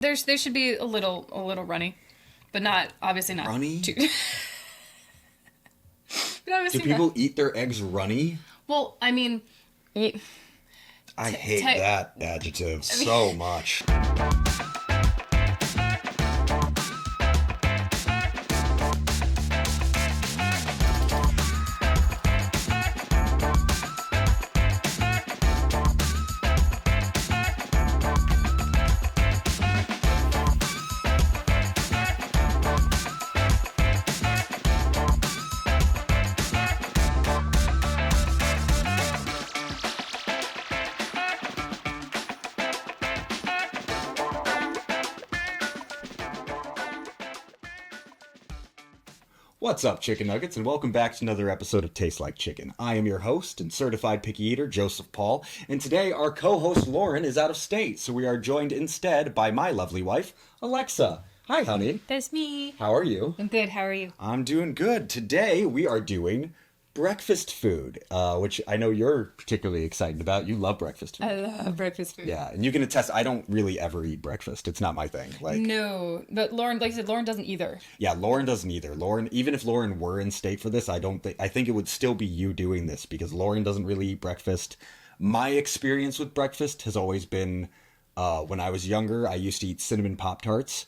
They should be a little runny, but not obviously not Runny? too. But Do obviously people not. eat their eggs runny? Well, I mean, I hate te- that adjective so much. What's up, Chicken Nuggets, and welcome back to another episode of Taste Like Chicken. I am your host and certified picky eater, Joseph Paul, and today our co-host Lauren is out of state, so we are joined instead by my lovely wife, Alexa. Hi, honey. that's me. How are you? I'm good. How are you? I'm doing good. Today we are doing breakfast food, which I know you're particularly excited about. You love breakfast food. I love breakfast food. Yeah, and you can attest, I don't really ever eat breakfast. It's not my thing. No, but Lauren, like I said, Lauren doesn't either. Yeah, Lauren doesn't either. Lauren, even if Lauren were in state for this, I think it would still be you doing this because Lauren doesn't really eat breakfast. My experience with breakfast has always been, when I was younger, I used to eat cinnamon Pop-Tarts,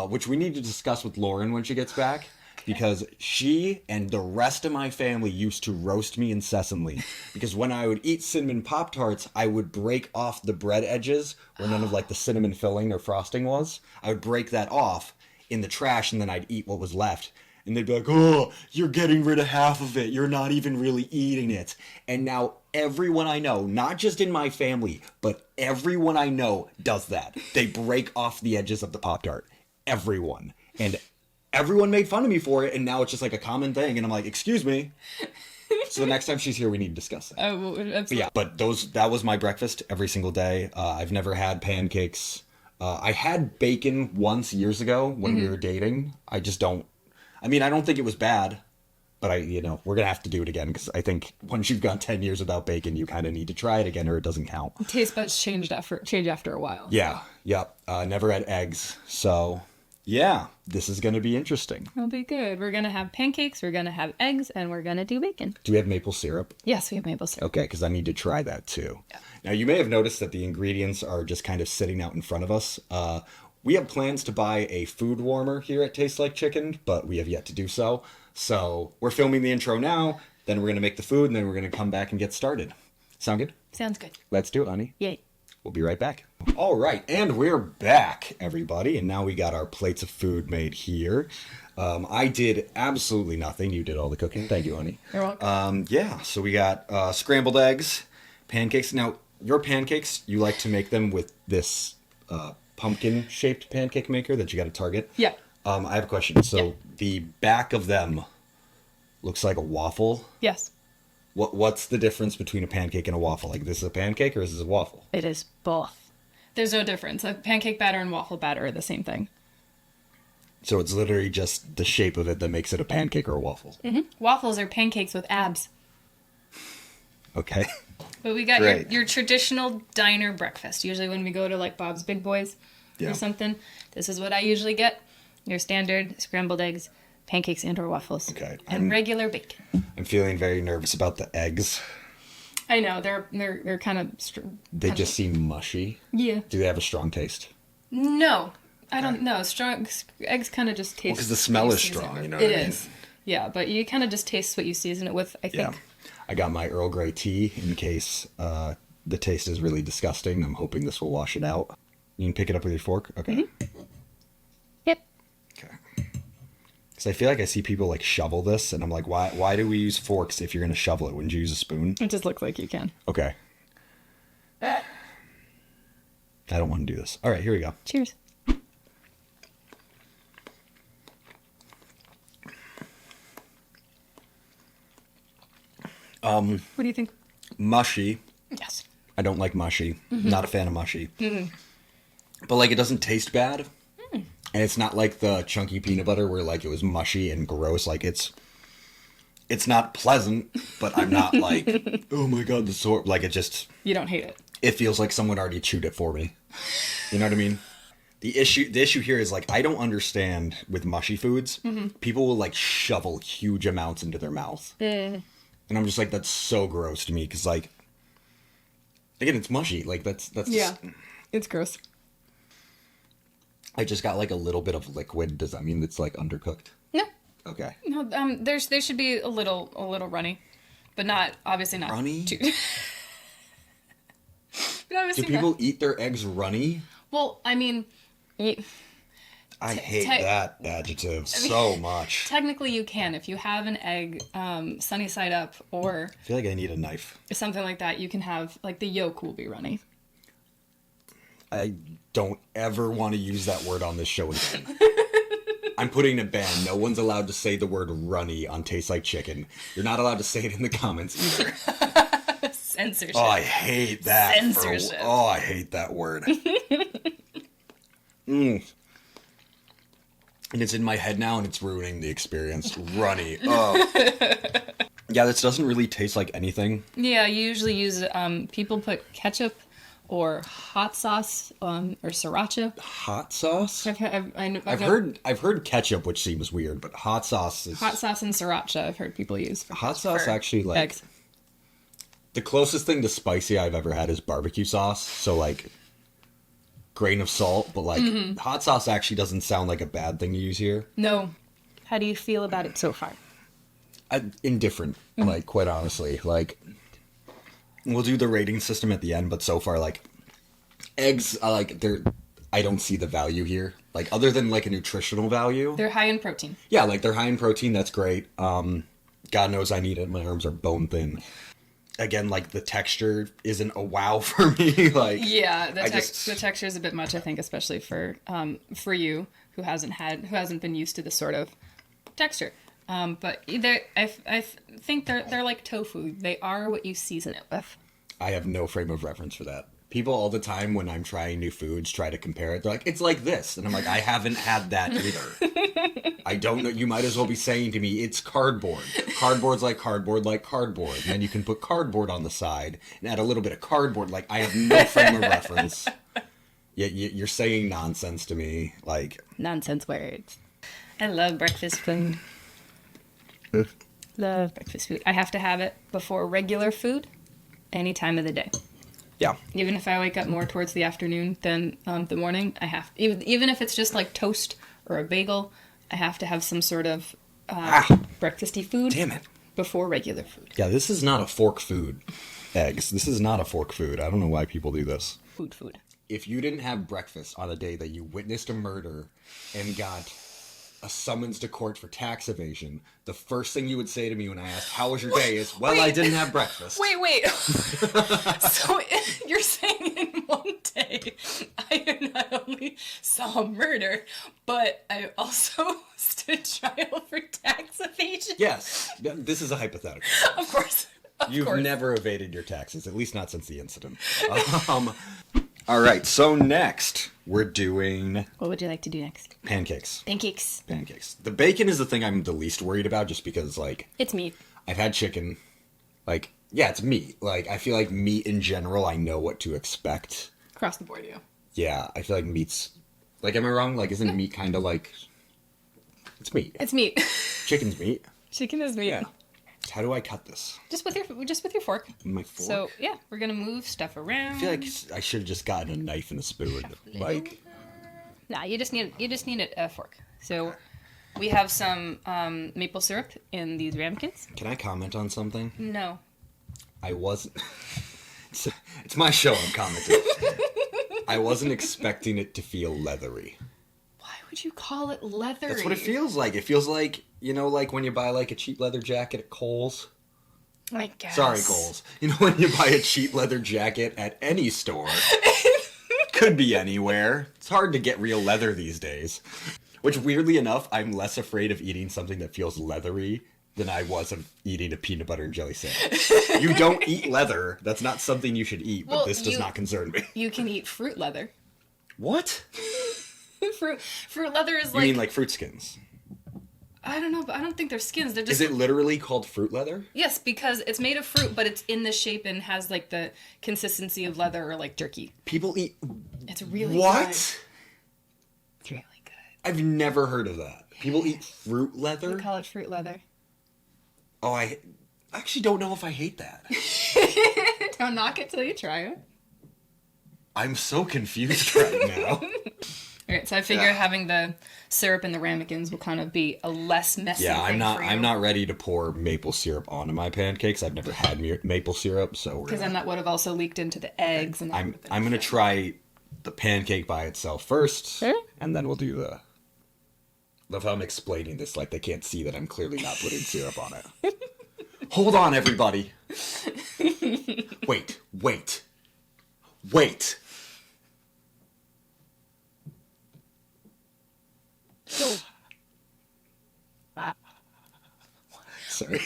which we need to discuss with Lauren when she gets back. Because she and the rest of my family used to roast me incessantly. Because when I would eat cinnamon Pop-Tarts, I would break off the bread edges where none of like the cinnamon filling or frosting was. I would break that off in the trash and then I'd eat what was left. And they'd be like, oh, you're getting rid of half of it. You're not even really eating it. And now everyone I know, not just in my family, but everyone I know does that. They break off the edges of the Pop-Tart. Everyone. And everyone made fun of me for it, and now it's just like a common thing, and I'm like, excuse me. So the next time she's here, we need to discuss that. Oh, well, absolutely. Yeah, but that was my breakfast every single day. I've never had pancakes. I had bacon once years ago when we were dating. I don't think it was bad, but we're going to have to do it again, because I think once you've gone 10 years without bacon, you kind of need to try it again, or it doesn't count. Taste buds change after a while. Yeah, yep. Never had eggs, so... yeah, this is going to be interesting. It'll be good. We're going to have pancakes, we're going to have eggs, and we're going to do bacon. Do we have maple syrup? Yes, we have maple syrup. Okay, because I need to try that too. Yeah. Now, you may have noticed that the ingredients are just kind of sitting out in front of us. We have plans to buy a food warmer here at Taste Like Chicken, but we have yet to do so. So we're filming the intro now, then we're going to make the food, and then we're going to come back and get started. Sound good? Sounds good. Let's do it, honey. Yay. We'll be right back. All right, and we're back, everybody. And now we got our plates of food made here. I did absolutely nothing. You did all the cooking. Thank you, honey. You're welcome. Yeah, so we got scrambled eggs, pancakes. Now, your pancakes, you like to make them with this pumpkin-shaped pancake maker that you got at Target. Yeah. I have a question. So Yeah. the back of them looks like a waffle. Yes. What's the difference between a pancake and a waffle? Like, this is a pancake or is this a waffle? It is both. There's no difference. A pancake batter and waffle batter are the same thing. So it's literally just the shape of it that makes it a pancake or a waffle. Mm-hmm. Waffles are pancakes with abs. Okay. But we got Great. your traditional diner breakfast. Usually when we go to like Bob's Big Boys Yeah. or something, this is what I usually get. Your standard scrambled eggs, pancakes and or waffles. Okay. And regular bacon. I'm feeling very nervous about the eggs. I know, they're kind of... They just seem mushy. Yeah. Do they have a strong taste? No. I don't know. Strong eggs kind of just taste... Well, because the smell what is season strong, it. you know what It I mean? is. Yeah, but you kind of just taste what you season it with, I think. Yeah. I got my Earl Grey tea in case the taste is really disgusting. I'm hoping this will wash it out. You can pick it up with your fork? Okay. Mm-hmm. Yep. Okay. Because I feel like I see people like shovel this, and I'm like, why do we use forks if you're going to shovel it? Wouldn't you use a spoon? It just looks like you can. Okay. I don't want to do this. All right, here we go. Cheers. What do you think? Mushy. Yes. I don't like mushy. Not a fan of mushy. But like, it doesn't taste bad. And it's not like the chunky peanut butter where like it was mushy and gross. Like it's not pleasant, but I'm not like, oh my god, the sort. Like it just, You don't hate it. it feels like someone already chewed it for me. You know what I mean? The issue here is like I don't understand with mushy foods. People will like shovel huge amounts into their mouth, and I'm just like that's so gross to me because like again it's mushy. Like that's it's gross. I just got like a little bit of liquid. Does that mean it's like undercooked? No. Okay. No. There should be a little runny, but not obviously not Runny? too. But Do obviously people not. eat their eggs runny? Well, I mean, I hate that adjective so much. technically you can if you have an egg sunny side up or I feel like I need a knife. something like that. You can have like the yolk will be runny. I don't ever want to use that word on this show again. I'm putting a ban. No one's allowed to say the word runny on Taste Like Chicken. You're not allowed to say it in the comments either. Censorship. Oh, I hate that. Censorship. I hate that word. And it's in my head now and it's ruining the experience. Runny. Oh. Yeah, this doesn't really taste like anything. Yeah, you usually use people put ketchup or hot sauce or sriracha. Hot sauce? I've I've heard ketchup, which seems weird, but hot sauce is hot sauce and sriracha. I've heard people use hot sauce actually like eggs. The closest thing to spicy I've ever had is barbecue sauce. So like grain of salt, but like hot sauce actually doesn't sound like a bad thing to use here. No. How do you feel about it so far? Indifferent, like quite honestly. Like we'll do the rating system at the end, but so far like eggs I don't see the value here. Like other than like a nutritional value. They're high in protein. Yeah, like they're high in protein, that's great. God knows I need it. My arms are bone thin. Again, like the texture isn't a wow for me. Like yeah, the texture is a bit much, I think, especially for you who hasn't been used to this sort of texture. But I think they're like tofu. They are what you season it with. I have no frame of reference for that. People all the time when I'm trying new foods try to compare it. They're like, it's like this. And I'm like, I haven't had that either. I don't know. You might as well be saying to me, it's cardboard. Cardboard's like cardboard like cardboard. And then you can put cardboard on the side and add a little bit of cardboard. Like, I have no frame of reference. Yet you're saying nonsense to me. Like Nonsense words. I love breakfast food. Love breakfast food. I have to have it before regular food any time of the day. Yeah. Even if I wake up more towards the afternoon than the morning, I have even if it's just like toast or a bagel, I have to have some sort of breakfasty food. Damn it. Before regular food. Yeah, this is not a fork food. Eggs. This is not a fork food. I don't know why people do this. Food. If you didn't have breakfast on a day that you witnessed a murder and got a summons to court for tax evasion, the first thing you would say to me when I asked, how was your day, is, well, I didn't have breakfast. Wait. So you're saying in one day, I not only saw a murder, but I also stood trial for tax evasion? Yes. This is a hypothetical. Of course. You've never evaded your taxes, at least not since the incident. All right, so next we're doing... What would you like to do next? Pancakes. Pancakes. The bacon is the thing I'm the least worried about just because, like... It's meat. I've had chicken. Like, yeah, it's meat. Like, I feel like meat in general, I know what to expect. Across the board, yeah. Yeah, I feel like meat's... Like, am I wrong? Like, isn't meat kind of like... It's meat. It's meat. Chicken's meat. Chicken is meat. Yeah. How do I cut this? Just with your fork. My fork? So, yeah, we're going to move stuff around. I feel like I should have just gotten a knife and a spoon. Like... Nah, you just need a fork. So, we have some maple syrup in these ramekins. Can I comment on something? No. I wasn't... it's my show, I'm commenting. I wasn't expecting it to feel leathery. Why would you call it leathery? That's what it feels like. It feels like, you know, like when you buy like a cheap leather jacket at Kohl's. I guess. Sorry, Kohl's. You know when you buy a cheap leather jacket at any store. Could be anywhere. It's hard to get real leather these days. Which, weirdly enough, I'm less afraid of eating something that feels leathery than I was of eating a peanut butter and jelly sandwich. You don't eat leather. That's not something you should eat, but this does not concern me. You can eat fruit leather. What? Fruit leather is You mean like fruit skins? I don't know, but I don't think they're skins. They're just... Is it literally called fruit leather? Yes, because it's made of fruit, but it's in the shape and has like the consistency of leather or like jerky. People eat... It's really What? It's really good. I've never heard of that. People eat fruit leather? We call it fruit leather. Oh, I actually don't know if I hate that. Don't knock it till you try it. I'm so confused right now. Alright, so I figure having the syrup and the ramekins will kind of be a less messy Yeah, thing for you. I'm not ready to pour maple syrup onto my pancakes. I've never had maple syrup, so because then that would have also leaked into the eggs. And I'm gonna try the pancake by itself first, and then we'll do the. Love how I'm explaining this like they can't see that I'm clearly not putting syrup on it. Hold on, everybody. Wait. Sorry.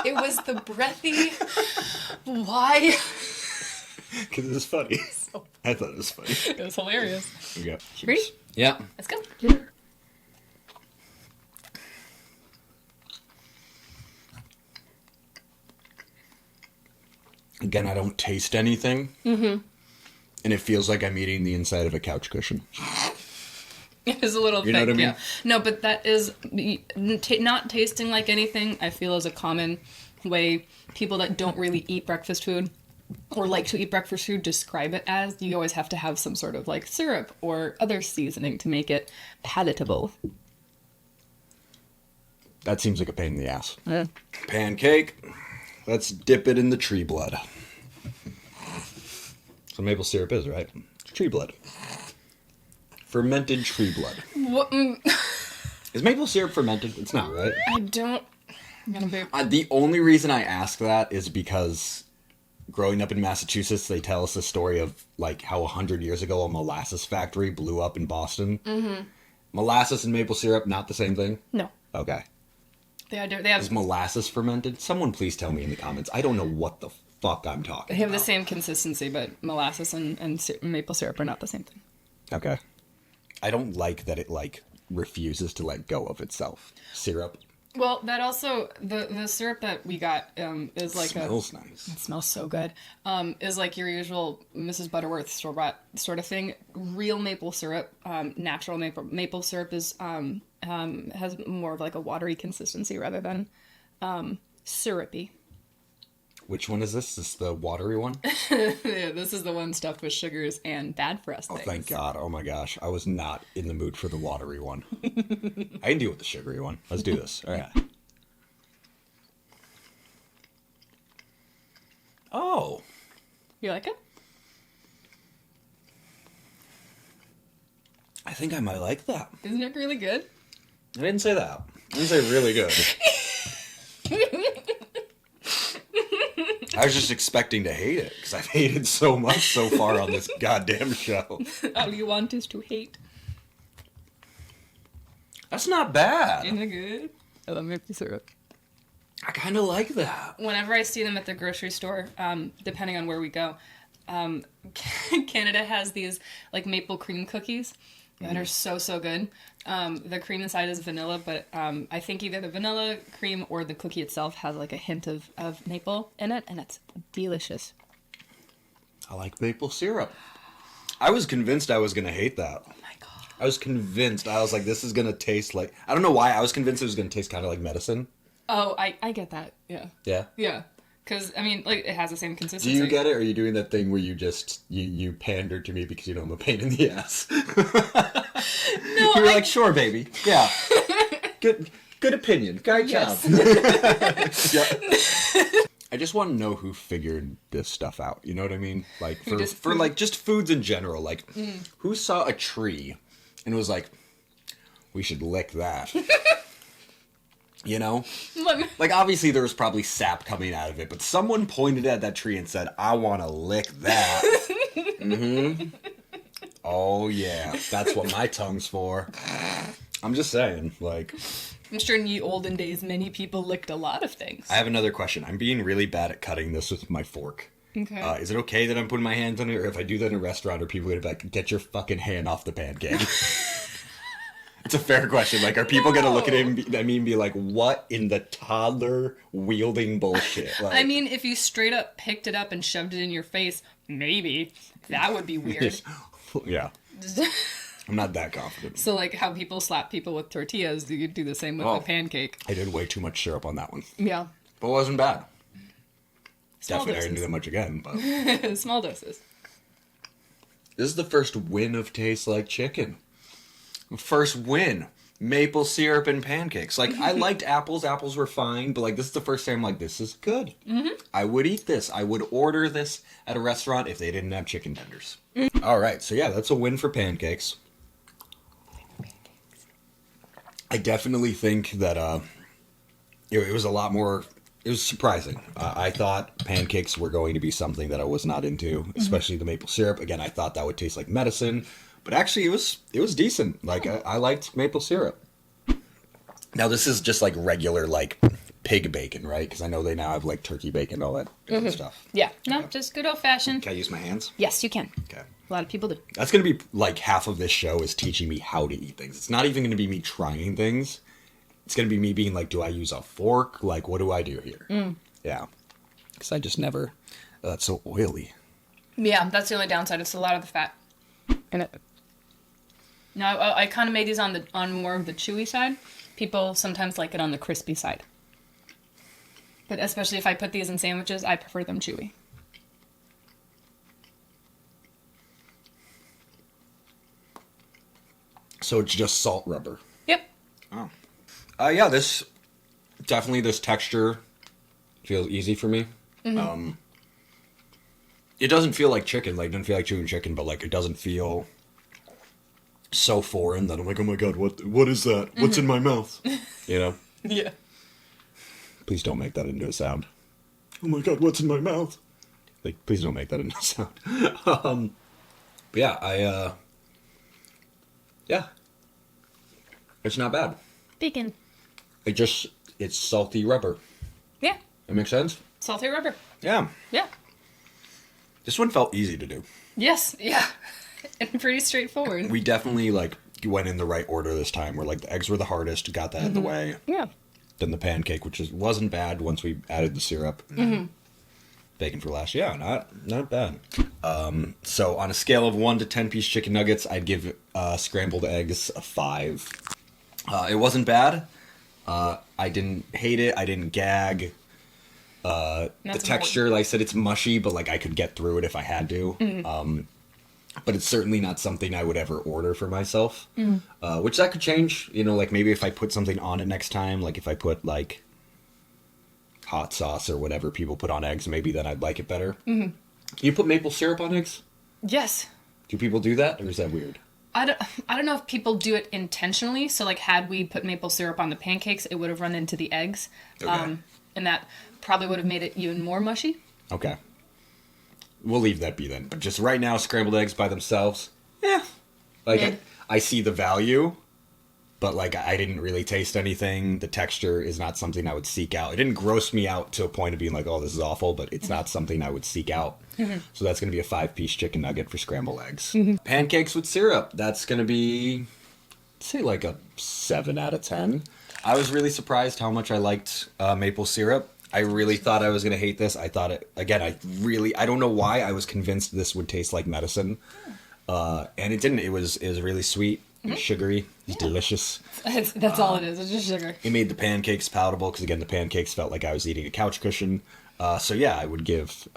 It was the breathy. Why? Because it was funny. I thought it was funny. It was hilarious. Okay. Ready? Yeah. Let's go. Again, I don't taste anything. Mm-hmm. And it feels like I'm eating the inside of a couch cushion. It is a little You know thick, what I mean? yeah. No, but that is not tasting like anything. I feel is a common way people that don't really eat breakfast food or like to eat breakfast food describe it as. You always have to have some sort of like syrup or other seasoning to make it palatable. That seems like a pain in the ass. Yeah. Pancake. Let's dip it in the tree blood. So maple syrup is, right? Tree blood. Fermented tree blood. What? Is maple syrup fermented? It's not, right? I don't. I'm gonna be. The only reason I ask that is because growing up in Massachusetts, they tell us the story of like how 100 years ago a molasses factory blew up in Boston. Mm-hmm. Molasses and maple syrup, not the same thing? No. Okay. They have. Is molasses fermented? Someone please tell me in the comments. I don't know what the fuck I'm talking They have about. the same consistency, but molasses and maple syrup are not the same thing. Okay. I don't like that it like refuses to let go of itself. Syrup. Well, that also the syrup that we got is like Smells nice. It smells so good. Is like your usual Mrs. Butterworth store-bought sort of thing. Real maple syrup, natural maple syrup is has more of like a watery consistency rather than syrupy. Which one is this? Is this the watery one? Yeah, this is the one stuffed with sugars and bad for us Oh, things. thank God. Oh my gosh. I was not in the mood for the watery one. I can deal with the sugary one. Let's do this. All right. Oh. You like it? I think I might like that. Isn't it really good? I didn't say that. I didn't say really good. I was just expecting to hate it because I've hated so much so far on this goddamn show. All you want is to hate. That's not bad. Isn't it good? I love maple syrup. I kind of like that. Whenever I see them at the grocery store, depending on where we go, Canada has these like maple cream cookies that are so good. The cream inside is vanilla, but I think either the vanilla cream or the cookie itself has like a hint of maple in it, and it's delicious. I like maple syrup. I was convinced I was going to hate that. Oh my god. I was convinced. I was like, this is going to taste like... I don't know why. I was convinced it was going to taste kind of like medicine. Oh, I get that. Yeah. Yeah? Yeah. Because, I mean, like, it has the same Do consistency. you get it, or are you doing that thing where you just... You pander to me because you know I'm a pain in the ass? No, You were like, sure, baby. Yeah. Good opinion. Guy job. Yes. Yeah. I just want to know who figured this stuff out. You know what I mean? Like for like just foods in general. Like who saw a tree and was like, we should lick that. You know? Like obviously there was probably sap coming out of it, but someone pointed at that tree and said, I want to lick that. Mm-hmm. Oh yeah, that's what my tongue's for. I'm just saying, like... I'm sure in ye olden days, many people licked a lot of things. I have another question. I'm being really bad at cutting this with my fork. Okay. Is it okay that I'm putting my hands on it, or if I do that in a restaurant, are people going to be like, get your fucking hand off the pancake? It's a fair question. Like, are people going to look at it and be like, what in the toddler wielding bullshit? Like, I mean, if you straight up picked it up and shoved it in your face, maybe. That would be weird. yeah. I'm not that confident. So, like, how people slap people with tortillas, you could do the same with a pancake. I did way too much syrup on that one. Yeah. But it wasn't bad. Small Definitely I didn't do that much again, but... Small doses. This is the first win of Taste Like Chicken. First win. Maple syrup and pancakes. Like, I liked apples. Apples were fine. But, like, this is the first time I'm like, this is good. Mm-hmm. I would eat this. I would order this at a restaurant if they didn't have chicken tenders. Mm-hmm. All right. So, yeah, that's a win for pancakes. I definitely think that it was a lot more... It was surprising. I thought pancakes were going to be something that I was not into, especially the maple syrup. Again, I thought that would taste like medicine, but actually it was decent. Like I liked maple syrup. Now this is just like regular like pig bacon, right? Because I know they now have like turkey bacon, all that kind of stuff. Yeah, no, just good old fashioned. Can I use my hands? Yes, you can. Okay. A lot of people do. That's gonna be like half of this show is teaching me how to eat things. It's not even gonna be me trying things. It's going to be me being like, do I use a fork? Like, what do I do here? Mm. Yeah. Because I just never... That's so oily. Yeah, that's the only downside. It's a lot of the fat in it. Now, I kind of made these on more of the chewy side. People sometimes like it on the crispy side. But especially if I put these in sandwiches, I prefer them chewy. So it's just salt rubber. Yep. Oh. Yeah, this texture feels easy for me. Mm-hmm. It doesn't feel like chicken, like it doesn't feel like chewing chicken, but like it doesn't feel so foreign that I'm like, oh my god, what is that? Mm-hmm. What's in my mouth? You know? Yeah. Please don't make that into a sound. Oh my god, what's in my mouth? Like, please don't make that into a sound. But yeah, yeah, it's not bad. Bacon. It's salty rubber. Yeah. That makes sense? Salty rubber. Yeah. Yeah. This one felt easy to do. Yes, yeah. And pretty straightforward. We definitely, like, went in the right order this time, where, like, the eggs were the hardest, got that in the way. Yeah. Then the pancake, which wasn't bad once we added the syrup. Mm-hmm. Bacon for last. Yeah, not bad. So on a scale of 1 to 10-piece chicken nuggets, I'd give scrambled eggs a 5. It wasn't bad. I didn't hate it. I didn't gag. The texture, like I said, it's mushy, but like I could get through it if I had to. Mm-hmm. But it's certainly not something I would ever order for myself. Mm-hmm. Which that could change. You know, like maybe if I put something on it next time, like if I put like hot sauce or whatever people put on eggs, maybe then I'd like it better. Mm-hmm. Can you put maple syrup on eggs? Yes. Do people do that, or is that weird? I don't know if people do it intentionally. So, like, had we put maple syrup on the pancakes, it would have run into the eggs. Okay. And that probably would have made it even more mushy. Okay. We'll leave that be then. But just right now, scrambled eggs by themselves, yeah. Like, I see the value, but, like, I didn't really taste anything. The texture is not something I would seek out. It didn't gross me out to a point of being like, oh, this is awful, but it's not something I would seek out. Mm-hmm. So that's going to be a 5-piece chicken nugget for scrambled eggs. Mm-hmm. Pancakes with syrup. That's going to be, say, like a 7 out of 10. I was really surprised how much I liked maple syrup. I really thought I was going to hate this. I thought it, again, I don't know why I was convinced this would taste like medicine. And it didn't. It was really sweet. Mm-hmm. Sugary. It's delicious. That's all it is. It's just sugar. It made the pancakes palatable because, again, the pancakes felt like I was eating a couch cushion. So, yeah, I would give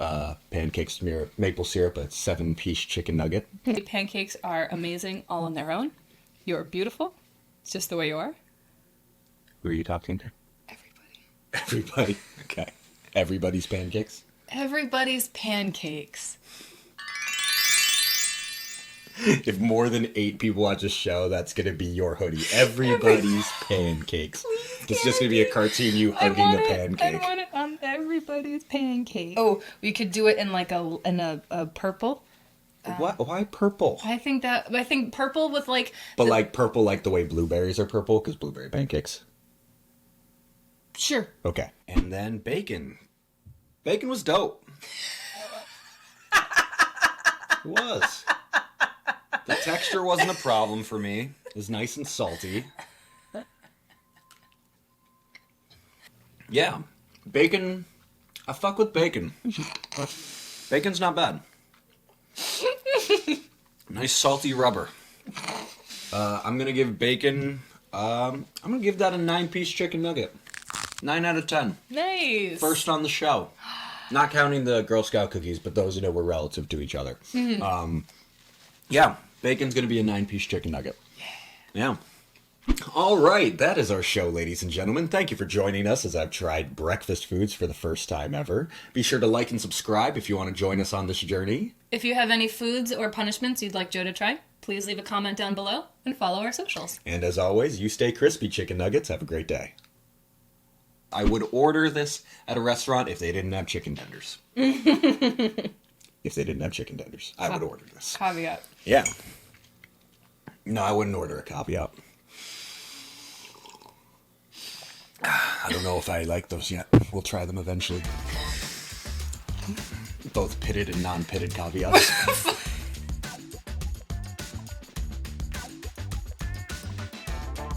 pancakes maple syrup a 7-piece chicken nugget. Pancakes are amazing all on their own. You're beautiful. It's just the way you are. Who are you talking to? Everybody. Everybody. Okay. Everybody's pancakes? Everybody's pancakes. If more than 8 people watch this show, that's going to be your hoodie. Everybody's pancakes. It's just going to be a cartoon you hugging a pancake. I want it on everybody's pancake. Oh, we could do it in like a purple. Why purple? I think purple with like... But like purple like the way blueberries are purple, because blueberry pancakes. Sure. Okay. And then bacon. Bacon was dope. It was. The texture wasn't a problem for me. It was nice and salty. Yeah. Bacon. I fuck with bacon. Bacon's not bad. Nice salty rubber. I'm gonna give bacon. I'm gonna give that a 9-piece chicken nugget. 9 out of 10. Nice. First on the show. Not counting the Girl Scout cookies, but those, were relative to each other. Mm-hmm. Yeah, bacon's going to be a 9-piece chicken nugget. Yeah. All right, that is our show, ladies and gentlemen. Thank you for joining us as I've tried breakfast foods for the first time ever. Be sure to like and subscribe if you want to join us on this journey. If you have any foods or punishments you'd like Joe to try, please leave a comment down below and follow our socials. And as always, you stay crispy, chicken nuggets. Have a great day. I would order this at a restaurant if they didn't have chicken tenders. If they didn't have chicken tenders, I would order this. Caveat. Yeah. No, I wouldn't order a caveat. I don't know if I like those yet. We'll try them eventually. Both pitted and non-pitted caveats.